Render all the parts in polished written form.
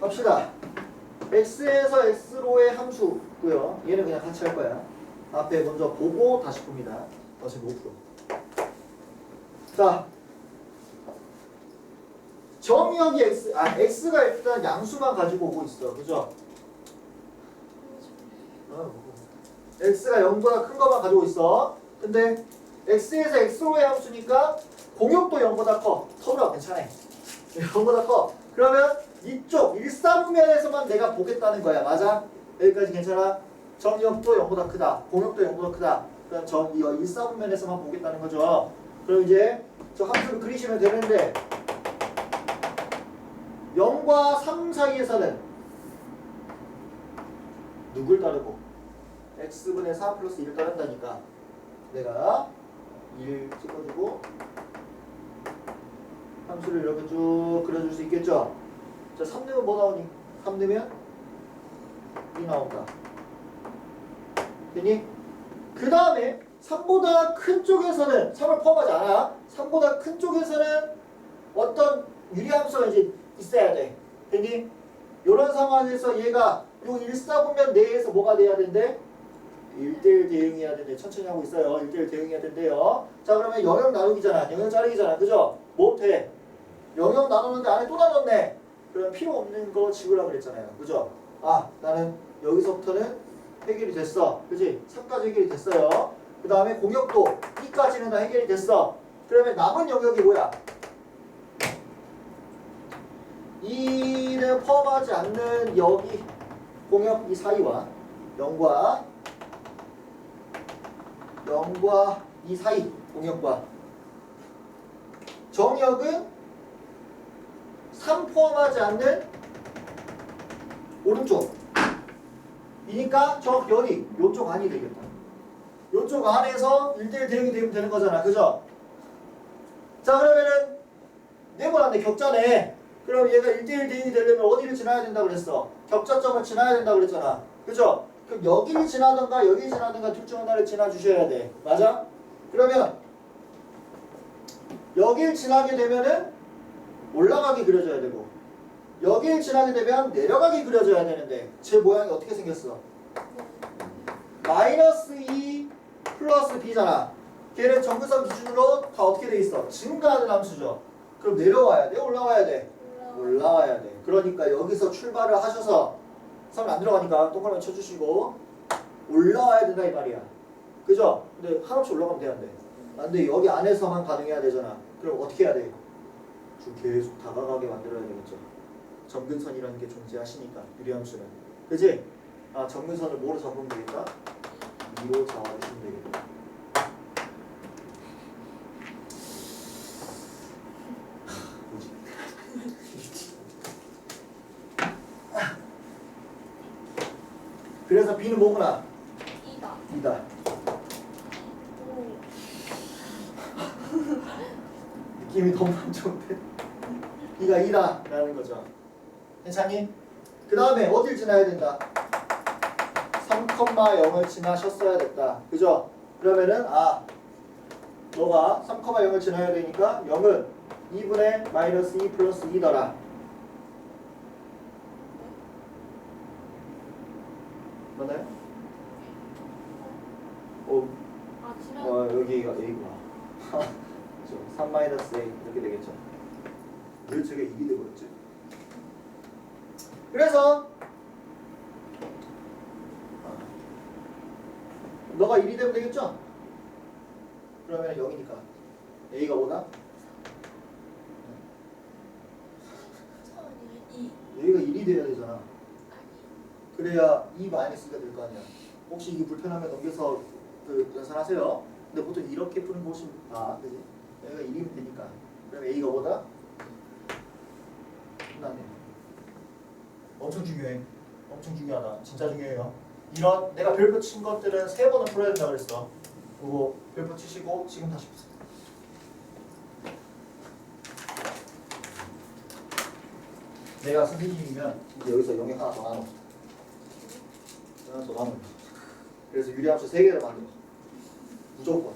갑시다. x에서 x로의 함수고요. 얘는 그냥 같이 할 거야. 앞에 먼저 보고 다시 봅니다. 다시 못 풀어. 자, 정의역이 x가 일단 양수만 가지고 오고 있어. 그죠? x가 0보다 큰 것만 가지고 있어. 근데 x에서 x로의 함수니까 공역도 0보다 커. 터울아 괜찮아. 0보다 커. 그러면 이쪽 1사분면에서만 내가 보겠다는 거야. 맞아? 여기까지 괜찮아? 정역도 0보다 크다. 공역도 0보다 크다. 그럼 이 1사분면에서만 보겠다는 거죠. 그럼 이제 저 함수를 그리시면 되는데 0과 3 사이에서는 누굴 따르고? x분의 4 플러스 1을 따른다니까 내가 1 찍어주고 함수를 이렇게 쭉 그려줄 수 있겠죠? 자, 3 넣으면 뭐 나오니? 3 넣으면 2 나온다. 됐니? 그 다음에 3보다 큰 쪽에서는 3을 포함하지 않아. 3보다 큰 쪽에서는 어떤 유리함수가 이제 있어야 돼. 됐니? 이런 상황에서 얘가 요 1사분면 내에서 뭐가 돼야 된대? 1대1 대응해야 된대. 천천히 하고 있어요. 1대1 대응해야 된대요. 자, 그러면 영역 나누기잖아. 영역 자르기잖아. 그죠? 못해. 영역 나누는데 안에 또 나눴네. 그럼 필요 없는 거 지우라고 그랬잖아요. 그죠? 아, 나는 여기서부터는 해결이 됐어. 그지? 3까지 해결이 됐어요. 그 다음에 공역도 2까지는 다 해결이 됐어. 그러면 남은 영역이 뭐야? 2는 포함하지 않는 여기 공역 이 사이와 0과 이 사이 공역과 정역은 3 포함하지 않는 오른쪽 이니까 저 열이 요쪽 안이 되겠다. 요쪽 안에서 1대1 대응이 되면 되는 거잖아. 그죠? 자, 그러면은 네모난데 격자네. 그럼 얘가 1대1 대응이 되려면 어디를 지나야 된다고 그랬어? 격자점을 지나야 된다고 그랬잖아. 그죠? 그럼 여기를 지나던가 여기를 지나던가 둘 중 하나를 지나 주셔야 돼. 맞아? 그러면 여길 지나게 되면은 올라가게 그려져야 되고 여길 지나게 되면 내려가게 그려져야 되는데 제 모양이 어떻게 생겼어? 마이너스 2 플러스 b잖아. 걔는 정근선 기준으로 다 어떻게 돼 있어? 증가하는 함수죠. 그럼 내려와야 돼? 올라와야 돼? 올라와야 돼. 그러니까 여기서 출발을 하셔서 3은 안 들어가니까 동그라미 쳐주시고 올라와야 된다 이 말이야. 그죠? 근데 한없이 올라가면 돼 안 돼? 안 돼. 여기 안에서만 가능해야 되잖아. 그럼 어떻게 해야 돼? 쭉 계속 다가가게 만들어야 되겠죠. 점근선이라는 게 존재하시니까 유리함수는. 그지? 아, 점근선을 뭐로 잡으면 되겠다? 2로 잡아주시면 되겠다. 뭐지? 그래서 B는 뭐구나? 2다. 느낌이 너무 안 좋은데? B가 2다 라는 거죠. 괜찮니? 그 다음에 어딜 지나야 된다? 3,0을 지나셨어야 됐다. 그죠? 그러면은 너가 3,0을 지나야 되니까 0은 2분의 마이너스 2 플러스 2더라. 맞나요? 여기가 A구나. 3 마이너스 A 이렇게 되겠죠. 왜 제가 2이 되버렸지? 그래서 너가 1이 되면 되겠죠? 그러면 0이니까 A가 뭐다? 여기가 1이 돼야 되잖아. 그래야 2 마이너스가 될 거 아니야. 혹시 이게 불편하면 넘겨서 연산하세요. 근데 보통 이렇게 푸는 거 훨씬 그지? 여기가 1이면 되니까. 그럼 A가 뭐다? 끝났네. 엄청 중요해. 엄청 중요하다. 진짜 중요해요. 이런 내가 별표 친 것들은 3번은 풀어야 된다고 그랬어. 그거 별표 치시고 지금 다시 보세요. 내가 선생님이면 이제 여기서 영역 하나 더 나눠. 하나 더 나눠. 그래서 유리함수 3개를 만들어. 무조건.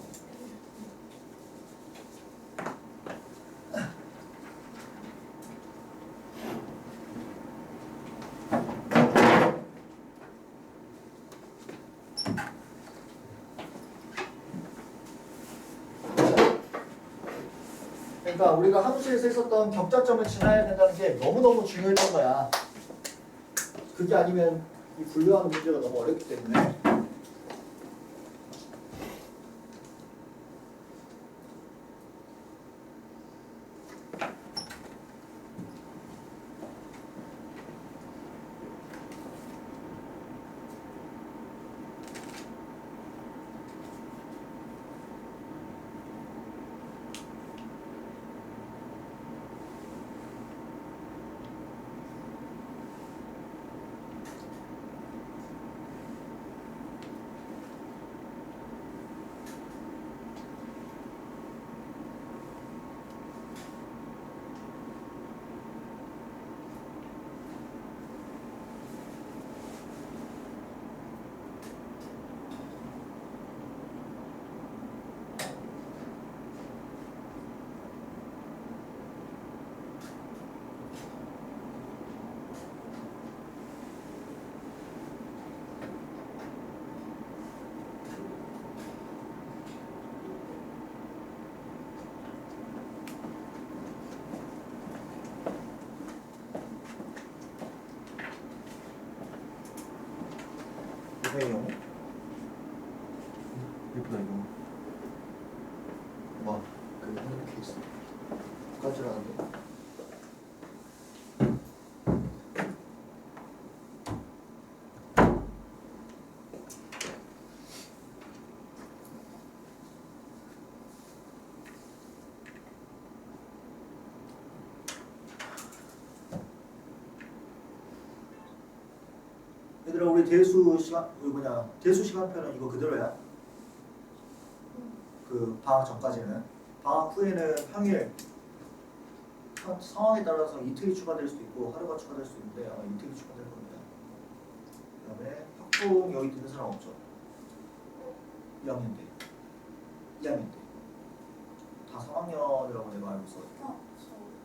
그러니까 우리가 함수에서 있었던 격자점을 지나야 된다는 게 너무너무 중요했던 거야. 그게 아니면 이 분류하는 문제가 너무 어렵기 때문에. 회용 예쁘다 이거 그 핸드폰 케이스 가져라는데 얘들아 우리 대수 시간 대수 시간표는 이거 그대로야. 그 방학 전까지는. 방학 후에는 평일 상황에 따라서 이틀이 추가될 수도 있고 하루가 추가될 수도 있는데 아마 이틀이 추가될 겁니다. 그다음에 학부모 여기 듣는 사람 없죠? 2학년 때. 2학년 때. 다 3학년이라고 내가 알고 있어.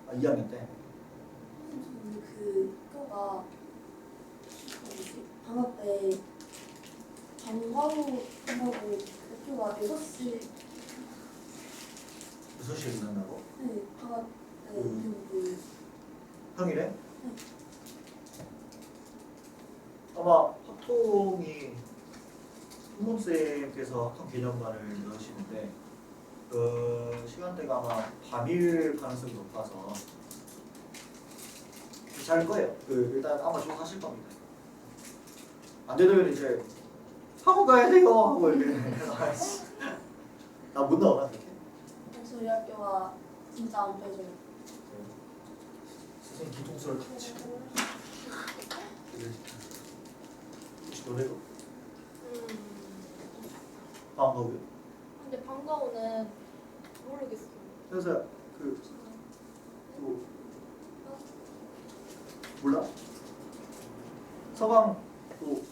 아 2학년 때. 그 학교가 방학 때 방과후 한다고 학교가 6시 6시에 끝난다고? 네 방학 때 그 평일에? 아마 학통이 학문쌤께서 학통 개념반을 넣으시는데 그 시간대가 아마 밤일 가능성이 높아서 잘 거예요. 그 일단 아마 좀 하실 겁니다. 안 되면 이제 학원 가야 돼요 하고 이렇게 나 못 나오나 그렇게? 저희 학교가 진짜 안 빼줘요. 선생님 뒤통수를 탁 치고 혹시 너네도 방과후요? 근데 방과후는 모르겠어요. 그래서 뭐 몰라? 서방 또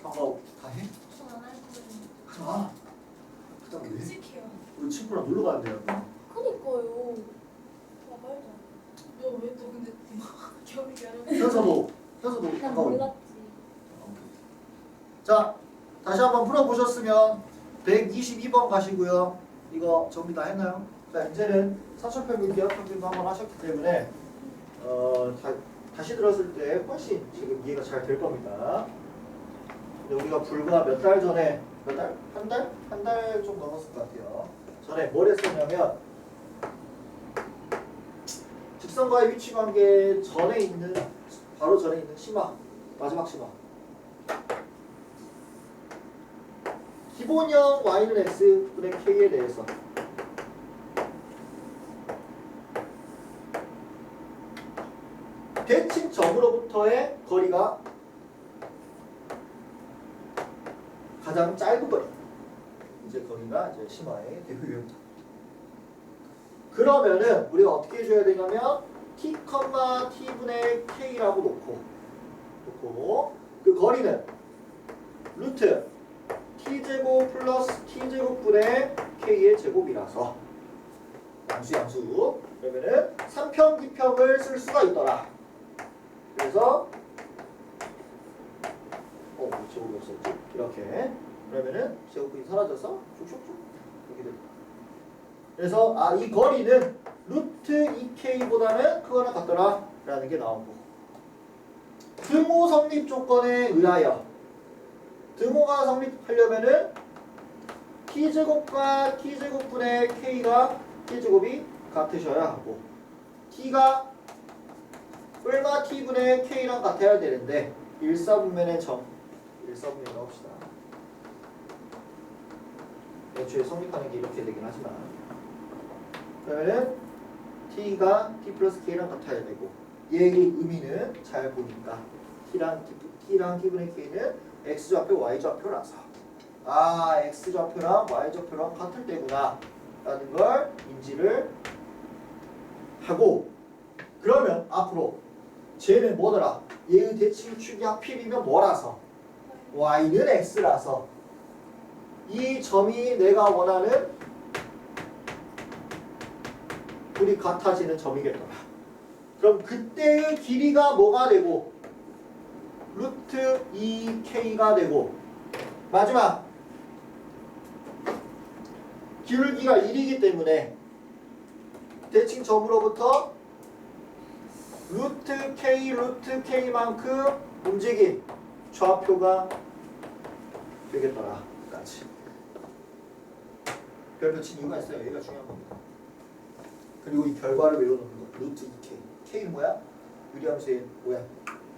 방과후 다 해? 저는 안 할 거예요. 하지 마. 그다음 왜? 끔찍해요. 우리 친구랑 놀러 가는데요. 그니까요. 와 말도 안 돼. 너왜 또 근데 기억이 안 나? 현서도 난 방과후. 몰랐지. 자, 다시 한번 풀어보셨으면 122번 가시고요. 이거 정리 다 했나요? 자, 이제는 사천평균 기하평균도 한번 하셨기 때문에 다시 들었을 때 훨씬 지금 이해가 잘 될 겁니다. 근데 우리가 불과 몇 달 전에 몇 달? 한 달? 한 달 좀 넘었을 것 같아요. 전에 뭘 했었냐면 직선과의 위치 관계 전에 있는 바로 전에 있는 심화 마지막 심화 기본형 y는 x분의 k에 대해서 대칭점으로부터의 거리가 가장 짧은 거리. 이제 거리가 이제 심화의 대표 유형이다. 그러면은 우리가 어떻게 해줘야 되냐면 t, t분의 k라고 놓고 그 거리는 루트 t제곱 플러스 t제곱분의 k의 제곱이라서 양수 그러면은 3평, 2평을 쓸 수가 있더라. 그래서 제곱이 없었지? 이렇게 그러면은 제곱분이 사라져서 쭉쭉쭉 이렇게 됩니다. 그래서 이 거리는 루트 2k보다는 크거나 같더라 라는 게 나오고, 등호 성립 조건에 의하여 등호가 성립하려면은 t제곱과 t제곱분의 k가 t제곱이 같으셔야 하고, t가 얼마 t분의 k랑 같아야 되는데 1사분면의 점 1사분면 넣읍시다. 애초에 성립하는 게 이렇게 되긴 하지만, 그러면은 t가 t 플러스 k랑 같아야 되고, 얘의 의미는 잘 보니까 t랑 t분의 k는 x좌표 y좌표라서 x좌표랑 y좌표랑 같을 때구나 라는 걸 인지를 하고, 그러면 앞으로 쟤는 뭐더라? 얘의 대칭축이 하필이면 뭐라서? y는 x라서 이 점이 내가 원하는 둘이 같아지는 점이겠더라. 그럼 그때의 길이가 뭐가 되고? 루트 2k가 되고, 마지막 기울기가 1이기 때문에 대칭 점으로부터 루트 k만큼 움직인 좌표가 되겠더라. 까지. 별표 친 이유가 있어요. 여기가 중요한 겁니다. 그리고 이 결과를 외워놓는 거. 루트 2k. k는 뭐야? 유리함수의 뭐야?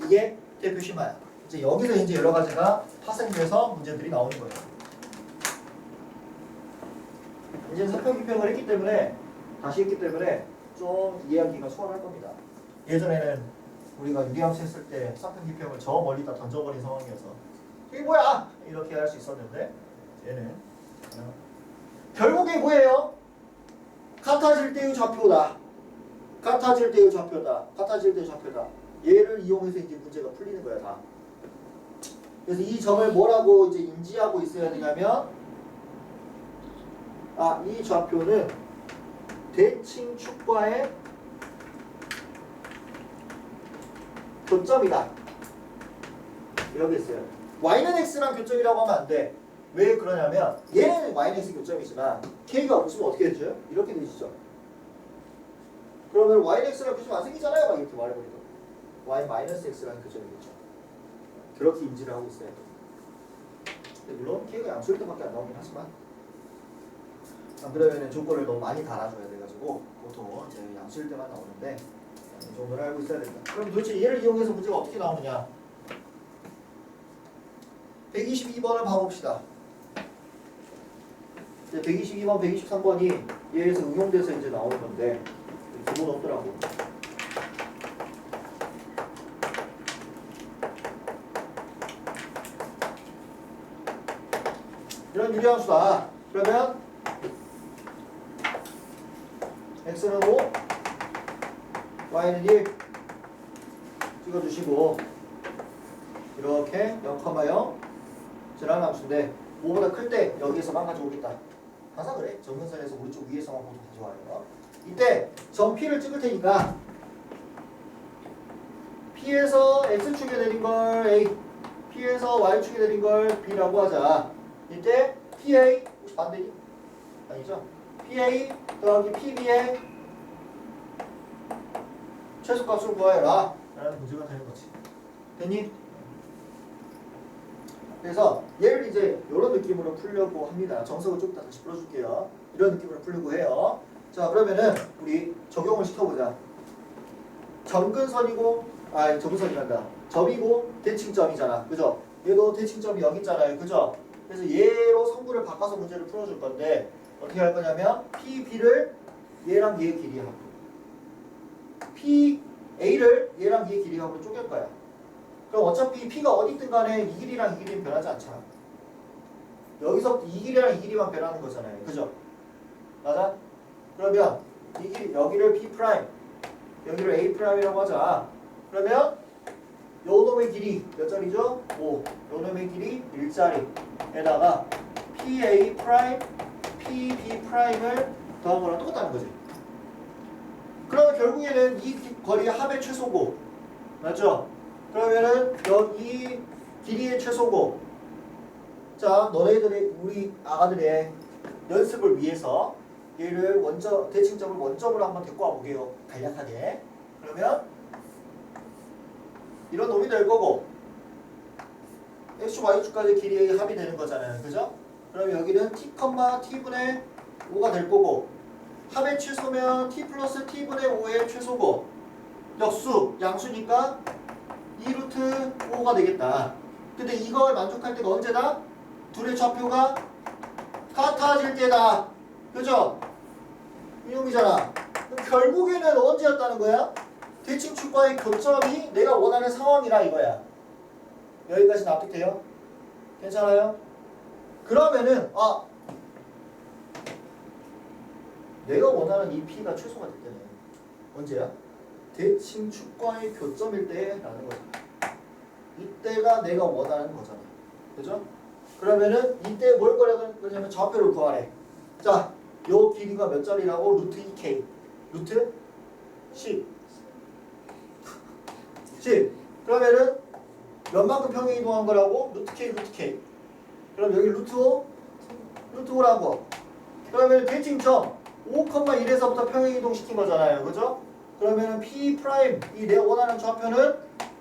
이게 대표 심화야. 이제 여기서 이제 여러 가지가 파생돼서 문제들이 나오는 거예요. 이제 사평기평을 했기 때문에, 다시 했기 때문에 좀 이해하기가 수월할 겁니다. 예전에는 우리가 유리함수 했을 때 사평기평을 저 멀리다 던져버린 상황이어서 이게 뭐야? 이렇게 할 수 있었는데, 얘는 결국에 뭐예요? 같아질 때의 좌표다. 같아질 때의 좌표다. 같아질 때의 좌표다. 얘를 이용해서 이제 문제가 풀리는 거야, 다. 그래서 이 점을 뭐라고 이제 인지하고 있어야 되냐면, 이 좌표는 대칭축과의 교점이다. 이렇게 있어요. y는 x랑 교점이라고 하면 안 돼. 왜 그러냐면 얘는 y는 x 교점이지만 k가 없으면 어떻게 되죠? 이렇게 되시죠. 그러면 y는 x랑 교점 안 생기잖아요. 막 이렇게 말해버리고 y 마이너스 x랑 교점이겠죠. 그렇게 인지를 하고 있어야 돼요. 물론 k가 양수일 때밖에 안 나오긴 하지만, 그러면 조건을 너무 많이 달아줘야 돼가지고 보통 이제 양수일 때만 나오는데 이 정도를 알고 있어야 된다. 그럼 도대체 얘를 이용해서 문제가 어떻게 나오느냐? 122번을 봐봅시다. 122번, 123번이 얘에서 응용돼서 이제 나오는 건데 기본 없더라고. 이런 유리함수다. 그러면 x는 5, y는 1 찍어주시고, 이렇게 0,0 지나는 함수인데 5보다 클 때 여기에서만 가져오겠다. 항상 그래. 정근선에서 오른쪽 위에서만 보통 가져와요. 이때 점 P를 찍을 테니까 P에서 X축에 내린 걸 A, P에서 Y축에 내린 걸 B라고 하자. 이때 PA, 혹시 반대니? 아니죠? PA 더하기 PB의 최소값을 구하여라 라는 문제가 되는 거지. 됐니? 그래서 얘를 이제 이런 느낌으로 풀려고 합니다. 정석을 좀 이따 다시 풀어줄게요. 이런 느낌으로 풀려고 해요. 자, 그러면은 우리 적용을 시켜보자. 점근선이고, 점근선이란다. 점이고 대칭점이잖아. 그죠? 얘도 대칭점이 여기 있잖아요. 그죠? 그래서 얘로 성분을 바꿔서 문제를 풀어줄 건데 어떻게 할 거냐면 PB를 얘랑 얘 길이하고 PA를 얘랑 얘 길이하고 쪼갤 거야. 그럼 어차피 P가 어디 있든 간에 이 길이랑 이 길이는 변하지 않잖아. 여기서부터 이 길이랑 이 길이만 변하는 거잖아요. 그죠? 맞아? 그러면 이 길이, 여기를 P', 여기를 A'이라고 하자. 그러면 요 놈의 길이 몇 자리죠? 5. 요 놈의 길이 1자리에다가 PA', PB'을 더한 거랑 똑같다는 거지. 그러면 결국에는 이 거리의 합의 최소고, 맞죠? 그러면은 여기 길이의 최소고. 자, 너네들의, 우리 아가들의 연습을 위해서 얘를 대칭점을 원점으로 한번 데리고 와보게요. 간략하게. 그러면 이런 놈이 될 거고 x축, y축까지 길이의 합이 되는 거잖아요. 그죠? 그럼 여기는 t, t분의 5가 될 거고 합의 최소면 t 플러스 t분의 5의 최소고 역수, 양수니까 2 루트 5가 되겠다. 근데 이걸 만족할 때가 언제다? 둘의 좌표가 같아질 때다. 그죠? 이놈이잖아. 그럼 결국에는 언제였다는 거야? 대칭축과의 교점이 내가 원하는 상황이라 이거야. 여기까지 납득돼요? 괜찮아요? 그러면은 내가 원하는 이 P가 최소가 됐다네. 언제야? 대칭축과의 교점일 때라는 거잖아. 이때가 내가 원하는 거잖아. 그죠? 그러면은 이때 뭘 거냐면 좌표를 구하래. 자, 요 길이가 몇 짜리라고? 루트 2K. 루트 10. 10. 그러면은 몇만큼 평행 이동한 거라고? 루트 K, 루트 K. 그럼 여기 루트 5? 루트 5라고. 그러면 대칭점 5,1에서부터 평행 이동시킨 거잖아요. 그죠? 그러면은 P 프라임, 이 내가 원하는 좌표는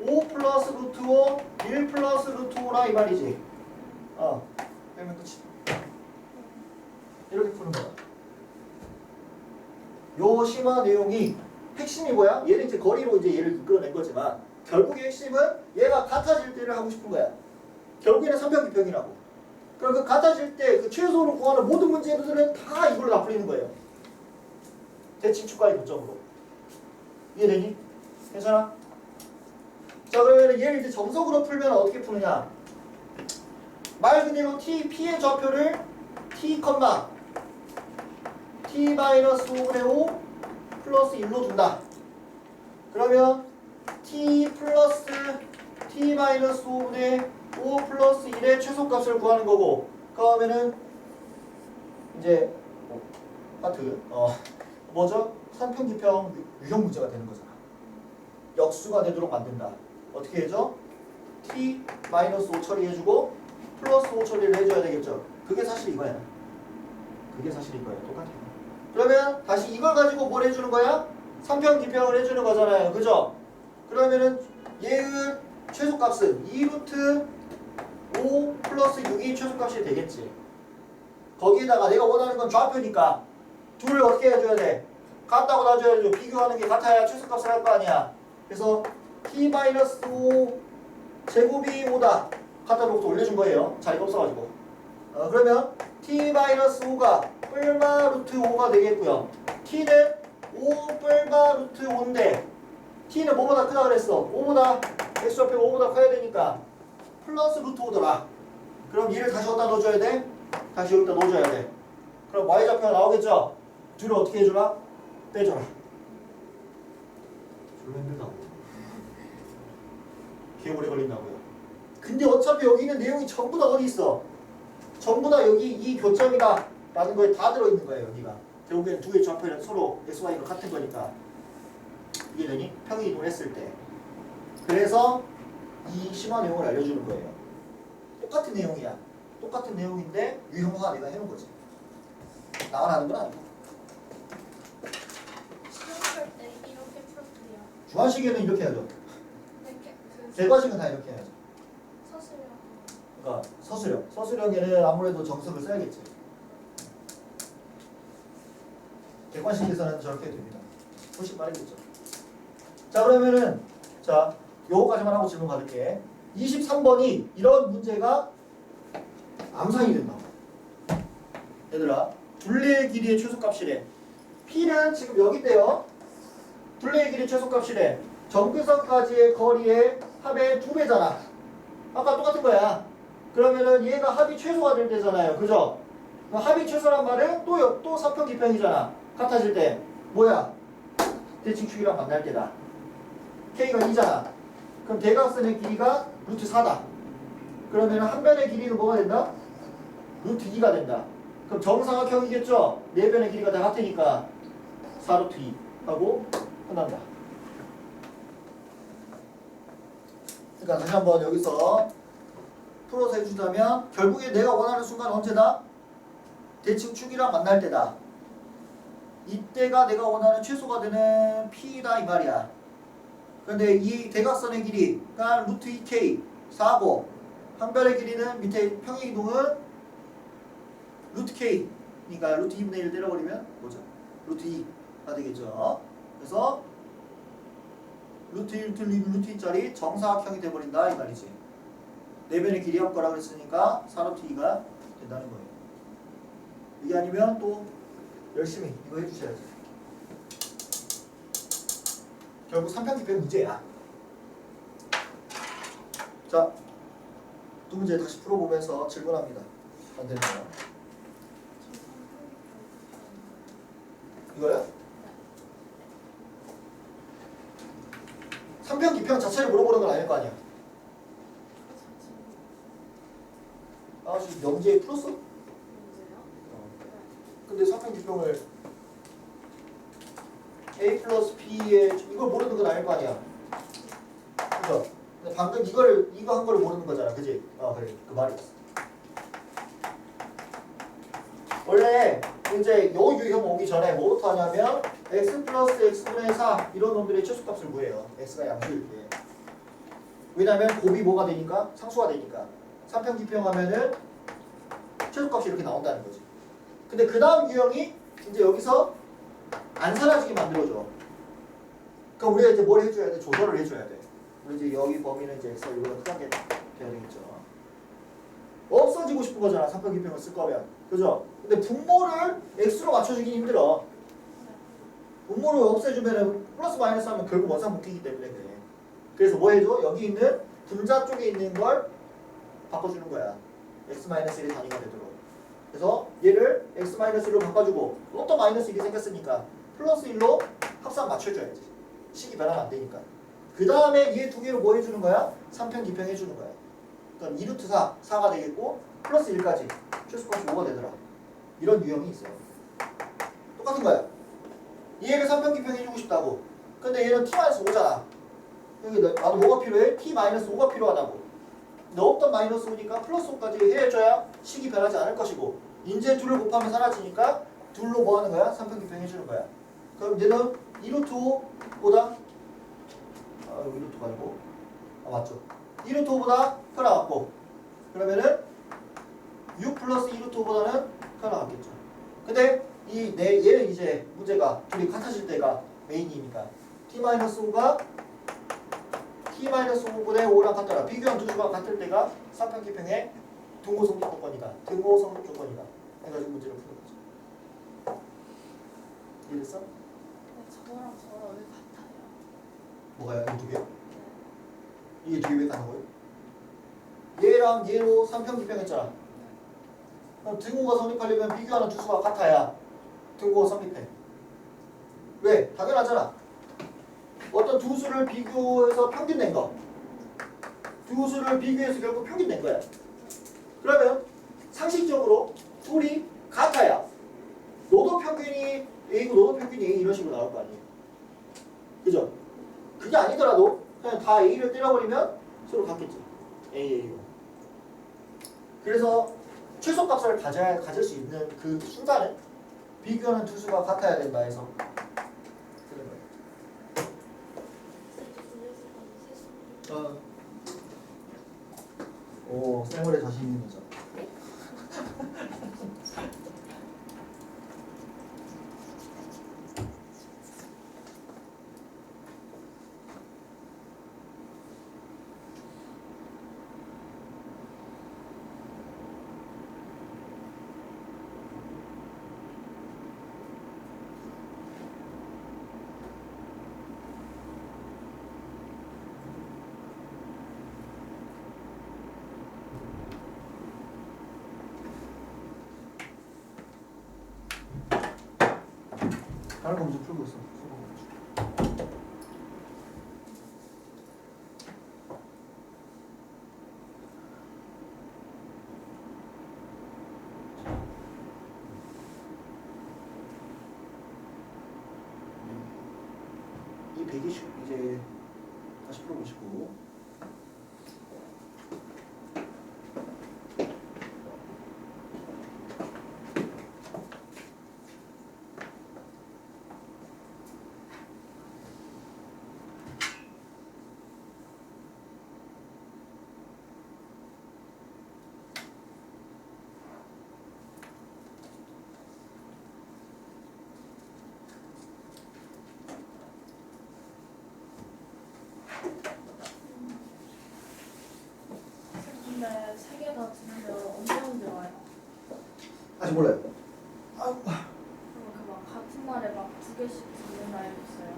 5 플러스 루트 5, 1 플러스 루트 5라 이 말이지. 그러면 끝이. 이렇게 푸는 거야. 요 심화 내용이 핵심이 뭐야? 얘는 이제 거리로 이제 얘를 이끌어낸 거지만 결국의 핵심은 얘가 같아질 때를 하고 싶은 거야. 결국에는 삼평기평이라고. 그럼 그 같아질 때 그 최소로 구하는 모든 문제들은 다 이걸로 다 풀리는 거예요. 대칭축과의 교점으로. 이해되니? 괜찮아? 자, 그러면 얘를 이제 정석으로 풀면 어떻게 푸느냐? 말 그대로 P의 좌표를 T,T-5분의 5 플러스 1로 둔다. 그러면 T 플러스 T-5분의 5 플러스 1의 최소값을 구하는 거고, 그러면은 이제 하트 뭐죠? 산평기평 유형 문제가 되는 거잖아. 역수가 되도록 만든다. 어떻게 해줘? T-5 처리해주고 플러스 5 처리를 해줘야 되겠죠. 그게 사실 이거야. 그게 사실 이거야. 똑같아요. 그러면 다시 이걸 가지고 뭘 해주는 거야? 삼평기평을 해주는 거잖아요. 그죠? 그러면은 얘의 최소값은 2루트 5 플러스 6이 최소값이 되겠지. 거기에다가 내가 원하는 건 좌표니까 둘을 어떻게 해줘야 돼? 같다고 놔줘야죠. 비교하는 게 같아야 최소값을 할 거 아니야. 그래서 T-5 제곱이 5다. 갖다 놓고 올려준 거예요. 자리가 없어가지고. 그러면 T-5가 뿔마 루트 5가 되겠고요. T는 5 뿔마 루트 5인데 T는 뭐보다 크다 그랬어? 5보다 X좌표가 5보다 커야 되니까 플러스 루트 5더라. 그럼 얘를 다시 어디다 넣어줘야 돼? 다시 여기다 넣어줘야 돼. 그럼 Y좌표가 나오겠죠? 둘을 어떻게 해주라? 빼줘라. 졸라 힘들다고. 개 오래 걸린다고요. 근데 어차피 여기 있는 내용이 전부 다 어디 있어? 전부 다 여기 이 교점이다 라는 거에 다 들어있는 거예요. 여기가. 결국에는 두 개의 좌표는 서로 XY가 같은 거니까. 이해되니? 평행이동을 했을 때. 그래서 이 심화 내용을 알려주는 거예요. 똑같은 내용이야. 똑같은 내용인데 유형화 내가 해놓은 거지. 나만 하는 건 아니고. 시험할 때 이렇게 풀었대요. 주한식에는 이렇게 하죠. 이렇게 대과식은 다 이렇게 해야죠. 서술형. 그러니까 서술형에는 아무래도 정석을 써야겠지. 객관식에서는 저렇게 됩니다. 훨씬 빠르겠죠. 자, 그러면은 자 요거까지만 하고 질문 받을게. 23번이 이런 문제가 암산이 된다. 얘들아, 둘레의 길이의 최소값이래. P는 지금 여기인데요. 둘레의 길이 최소값이래. 정근선까지의 거리의 합의 2배잖아. 아까 똑같은 거야. 그러면은 얘가 합이 최소가 될 때잖아요. 그죠? 합이 최소란 말은 또 사평기평이잖아. 같아질 때 뭐야? 대칭축이랑 만날 때다. K가 2잖아. 그럼 대각선의 길이가 루트 4다. 그러면 한 변의 길이는 뭐가 된다? 루트 2가 된다. 그럼 정사각형이겠죠? 네 변의 길이가 다 같으니까 4루트 2 하고 끝난다. 그러니까 다시 한번 여기서 풀어서 해주자면 결국에 내가 원하는 순간 언제다? 대칭축이랑 만날 때다. 이때가 내가 원하는 최소가 되는 P다 이 말이야. 그런데 이 대각선의 길이가 루트 2K 4고 항별의 길이는 밑에 평행 이동은 루트 K 그러니까 루트 2분의 1 때려버리면 뭐죠? 루트 2가 되겠죠. 그래서 루트 1 틀린 루트 2짜리 정사각형이 돼버린다 이 말이지. 내변의 길이 없거라 그랬으니까 4루트 2가 된다는 거예요. 이게 아니면 또 열심히 이거 해주셔야지. 결국 3편집편 문제야. 자, 두 문제 다시 풀어보면서 질문합니다. 안 되는 거야. 이거요? 3편 기편 자체를 물어보는 건 아닐 거 아니야. 아, 지금 명제에 풀었어? 근데 3편 기편을 A 플러스 B에 이걸 모르는 건 아닐 거 아니야. 그죠? 근데 방금 이거 한 걸 모르는 거잖아. 그지? 그래. 그 말이 있어. 원래 이제 요 유형 오기 전에 뭐부터 하냐면 x 플러스 x분의 4 이런 놈들의 최소값을 구해요. x가 양수일 때. 왜냐면 곱이 뭐가 되니까? 상수가 되니까. 3편 기평하면은 최소값이 이렇게 나온다는 거지. 근데 그 다음 유형이 이제 여기서 안 사라지게 만들어줘. 그러니까 우리가 이제 뭘 해줘야 돼? 조절을 해줘야 돼. 우리 이제 여기 범위는 이제 x가 이거보다 크게 돼야 되겠죠. 없어지고 싶은 거잖아. 3편 기평을 쓸 거면. 그죠? 근데 분모를 x로 맞춰주긴 힘들어. 분모를 없애주면은 플러스 마이너스 하면 결국 원상 묶이기 때문에 그래. 그래서 뭐 해줘? 여기 있는 분자 쪽에 있는 걸 바꿔주는 거야. x-1의 단위가 되도록. 그래서 얘를 x-1로 바꿔주고 또 마이너스 1이 생겼으니까 플러스 1로 합산 맞춰줘야지. 식이 변하면 안 되니까. 그 다음에 얘 두 개를 뭐 해주는 거야? 3편 기평 해주는 거야. 그럼 2루트 4, 4가 되겠고 플러스 1까지 최소값이 5가 되더라. 이런 유형이 있어요. 똑같은 거야. 얘를 3편 기평 해주고 싶다고. 근데 얘는 t-5잖아. 여기 나도 뭐가 필요해? t-5가 필요하다고. 근데 없던 마이너스 5니까 플러스 5까지 해줘야 식이 변하지 않을 것이고 이제 둘을 곱하면 사라지니까 둘로 뭐 하는 거야? 3편 기평 해주는 거야. 그럼 얘는 2루트 5보다 2루트가 아니고 맞죠? 2루트 5보다 큰 나왔고 그러면은 6 플러스 2루트 5보다는 큰 나왔겠죠. 근데 얘는 이제 문제가 둘이 같아질 때가 메인이니까 t-5가 t-5분의 5랑 같더라. 비교한 두 수가 같을 때가 3편 기평의 등호 성립 조건이다. 등호 성립 조건이다. 해가지고 문제를 푸는 거죠. 이해됐어? 저거랑 저거랑 왜 같아요? 뭐가요? 이 두 개요? 이게 두 개 왜 같은 거예요? 얘랑 얘로 3편 기평했잖아. 그럼 등호가 성립하려면 비교하는 두 수가 같아야 등호가 성립해. 왜? 당연하잖아. 어떤 두 수를 비교해서 평균 낸 거. 두 수를 비교해서 결국 평균 낸 거야. 그러면 상식적으로 둘이 같아야 너도 평균이 A고 너도 평균이 A 이런 식으로 나올 거 아니에요. 그죠? 그게 아니더라도 그냥 다 A를 때려버리면 서로 같겠지. A로. 그래서 최소값을 가질 수 있는 그 순간은 비교하는 두 수가 같아야 된다 해서 그런 거예요. 오, 쌩얼에 자신 있는 거죠. 다른 거 문제 풀고 있어. 이 120 이제 다시 풀어보시고. 아직 몰라요. 그럼 그막 같은 날에 막 두 개씩 듣는 날도 있어요.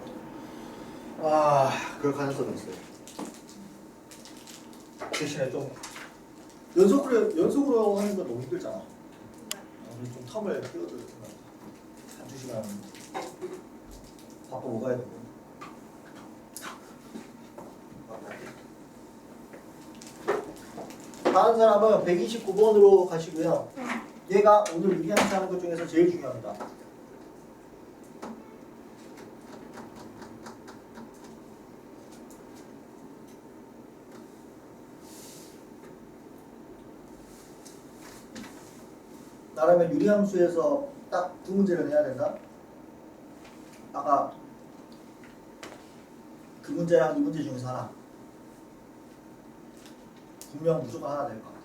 아, 그럴 가능성이 있어요. 대신에 좀 연속으로 하는 건 너무 힘들잖아. 우리 좀 텀을 끼워도 한두 시간 바꿔 먹어야 되고. 다른 사람은 129번으로 가시고요. 얘가 오늘 유리함수 하는 것 중에서 제일 중요합니다. 나라면 유리함수에서 딱 두 문제를 내야 된다. 아까 그 문제랑 이 문제 중에서 하나. 분명 무조건 하나 될 것 같아.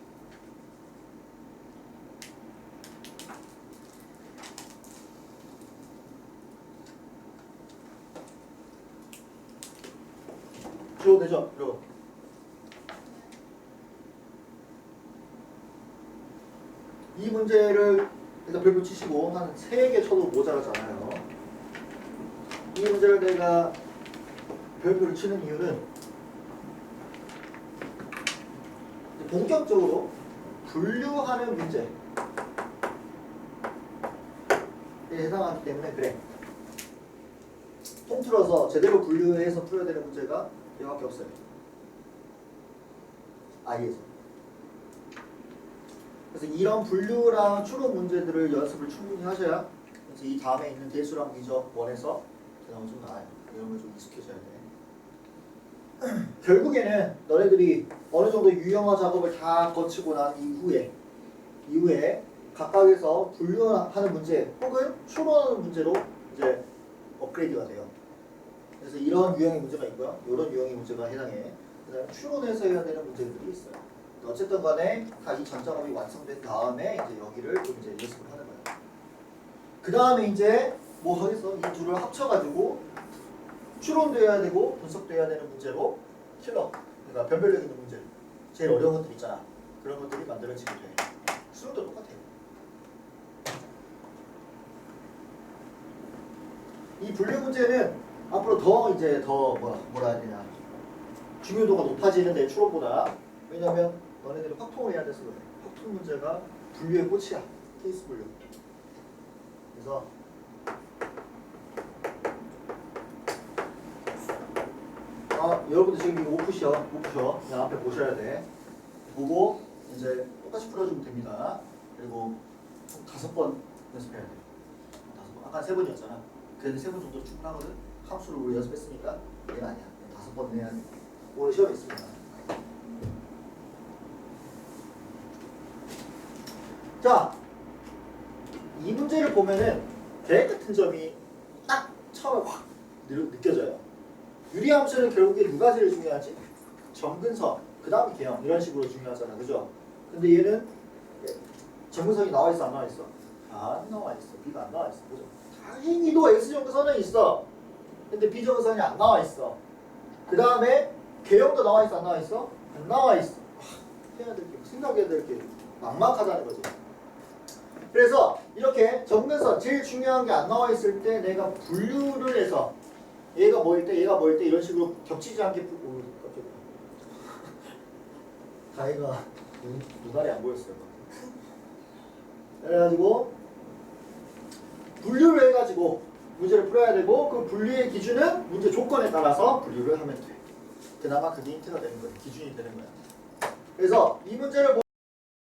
지워도 되죠? 여러분. 이 문제를 일단 별표 치시고 한 3개 쳐도 모자라잖아요. 이 문제를 내가 별표를 치는 이유는 본격적으로 분류하는 문제에 해당하기 때문에 그래. 통틀어서 제대로 분류해서 풀어야 되는 문제가 이거밖에 없어요. I에서. 그래서 이런 분류랑 추론 문제들을 연습을 충분히 하셔야 이제 이 다음에 있는 대수랑 미적 원에서 그나마 좀 나아요. 이런 걸 좀 익숙해져야 돼. 결국에는 너네들이 어느 정도 유형화 작업을 다 거치고 난 이후에 각각에서 분류하는 문제 혹은 추론하는 문제로 이제 업그레이드가 돼요. 그래서 이런 유형의 문제가 있고요. 이런 유형의 문제가 해당해. 그다음에 추론해서 해야 되는 문제들이 있어요. 어쨌든 간에 다 이 전 작업이 완성된 다음에 이제 여기를 좀 이제 연습을 하는 거예요. 그 다음에 이제 뭐 하겠어? 이 둘을 합쳐가지고 추론도 해야 되고 분석도 해야 되는 문제로 킬러, 그러니까 변별력 있는 문제, 제일 어려운 것들 있잖아. 그런 것들이 만들어지게 돼. 수능도 똑같아요. 이 분류 문제는 앞으로 더 이제 더 뭐라 해야 되냐, 중요도가 높아지는데 추론보다. 왜냐면 너네들이 확통을 해야 돼서 그래. 확통 문제가 분류의 꽃이야. 케이스 분류. 그래서 여러분들 지금 이거 못 푸셔. 그냥 앞에 보셔야 돼. 보고 이제 똑같이 풀어주면 됩니다. 그리고 총 5번 연습해야 돼. 5번. 아까 3번이었잖아. 그래도 3번 정도 충분하거든. 함수를 우리 연습했으니까 얘는 아니야. 5번 내야 돼. 오늘 시험이 있습니다. 자, 이 문제를 보면은 계획 같은 점이 딱 처음에 확 느껴져요. 유리함수는 결국에 누가 제일 중요하지? 점근선, 그 다음에 개형 이런 식으로 중요하잖아, 그죠? 근데 얘는 점근선이 나와 있어, 안 나와 있어? 안 나와 있어. B가 안 나와 있어, 그죠? 다행히도 X점근선은 있어. 근데 B점근선이 안 나와 있어. 그 다음에 개형도 나와 있어, 안 나와 있어? 안 나와 있어. 해야 될 게, 생각해야 될 게 막막하다는 거지. 그래서 이렇게 점근선 제일 중요한 게 안 나와 있을 때 내가 분류를 해서 얘가 뭐일 때 얘가 뭐일 때 이런 식으로 겹치지 않게 깜짝이야. 다혜가 눈알이 안 보였어요. 그래가지고 분류를 해가지고 문제를 풀어야 되고 그 분류의 기준은 문제 조건에 따라서 분류를 하면 돼. 그나마 그게 힌트가 되는 거야. 기준이 되는 거야. 그래서 이 문제를